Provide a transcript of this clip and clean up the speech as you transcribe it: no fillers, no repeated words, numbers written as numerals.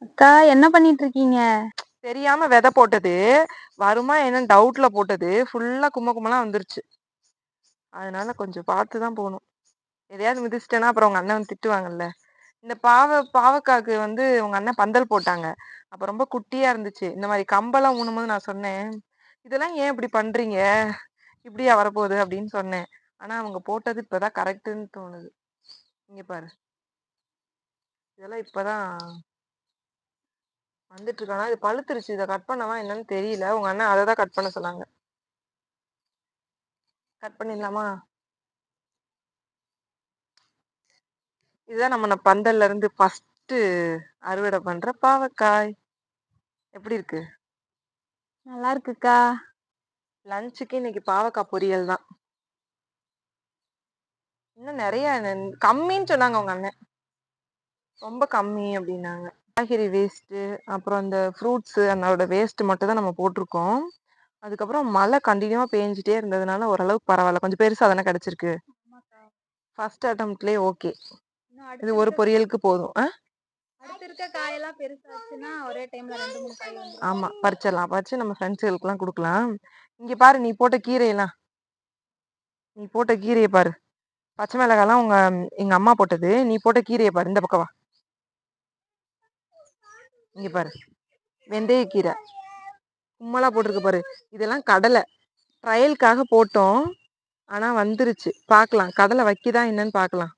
அக்கா என்ன பண்ணிட்டு இருக்கீங்க? தெரியாம விதை போட்டது வருமா என்னன்னு டவுட்ல போட்டது ஃபுல்லா கும்மலாம் வந்துருச்சு. அதனால கொஞ்சம் பார்த்துதான் போகணும். எதையாவது மிதிச்சிட்டேன்னா அப்புறம் உங்க அண்ணன் வந்து திட்டுவாங்கல்ல. இந்த பாவக்காக்கு வந்து உங்க அண்ணன் பந்தல் போட்டாங்க. அப்ப ரொம்ப குட்டியா இருந்துச்சு. இந்த மாதிரி கம்பெல்லாம் ஊனும்போது நான் சொன்னேன், இதெல்லாம் ஏன் இப்படி பண்றீங்க, இப்படியா வரப்போகுது அப்படின்னு சொன்னேன். ஆனா அவங்க போட்டது இப்பதான் கரெக்டுன்னு தோணுது. இங்க பாரு, இதெல்லாம் இப்பதான் வந்துட்டு இருக்கானா, இது பழுத்துருச்சு. இதை கட் பண்ணவா என்னன்னு தெரியல. உங்க அண்ணன் அதை தான் கட் பண்ண சொன்னாங்க. கட் பண்ணிடலாமா? இதுதான் நம்ம பந்தல்ல இருந்து ஃபர்ஸ்ட் அறுவடை பண்ற பாவக்காய். எப்படி இருக்கு? நல்லா இருக்குக்கா. லஞ்சுக்கு இன்னைக்கு பாவக்காய் பொரியல் தான். இன்னும் நிறைய கம்மின்னு சொன்னாங்க உங்க அண்ணன், ரொம்ப கம்மி அப்படின்னாங்க. காய்கறி வேஸ்ட், அப்புறம் இந்த ஃப்ரூட்ஸ் அதோட வேஸ்ட் மட்டும் தான் நம்ம போட்டிருக்கோம். அதுக்கப்புறம் மழை கண்டினியூவா பேஞ்சிட்டே இருந்ததுனால ஓரளவுக்கு பரவாயில்ல, கொஞ்சம் பெருசா தானே கிடைச்சிருக்கு. ஃபர்ஸ்ட் அட்டம்ப்ட்லயே ஓகே. இது ஒரு பொரியலுக்கு போதும். அடுத்து இருக்க காயெல்லாம் பெருசாச்சுன்னா ஒரே டைம்ல 2-3 காய் வந்துரும். ஆமா, பறிச்சிடலாம். பறிச்சு நம்ம ஃப்ரெண்ட்ஸுகளுக்குலாம் கொடுக்கலாம். இங்க பாரு, நீ போட்ட கீரையை பாரு. பச்சை மிளகாலாம் எங்க அம்மா போட்டது. நீ போட்ட கீரையை பாரு, இந்த பக்கம் வா. இங்க பாரு, வெந்தய கீரை கும்மலா போட்டிருக்கு பாரு. இதெல்லாம் கடலை ட்ரையலுக்காக போட்டோம். ஆனா வந்துருச்சு. பார்க்கலாம், கடலை வைக்குதா என்னன்னு பார்க்கலாம்.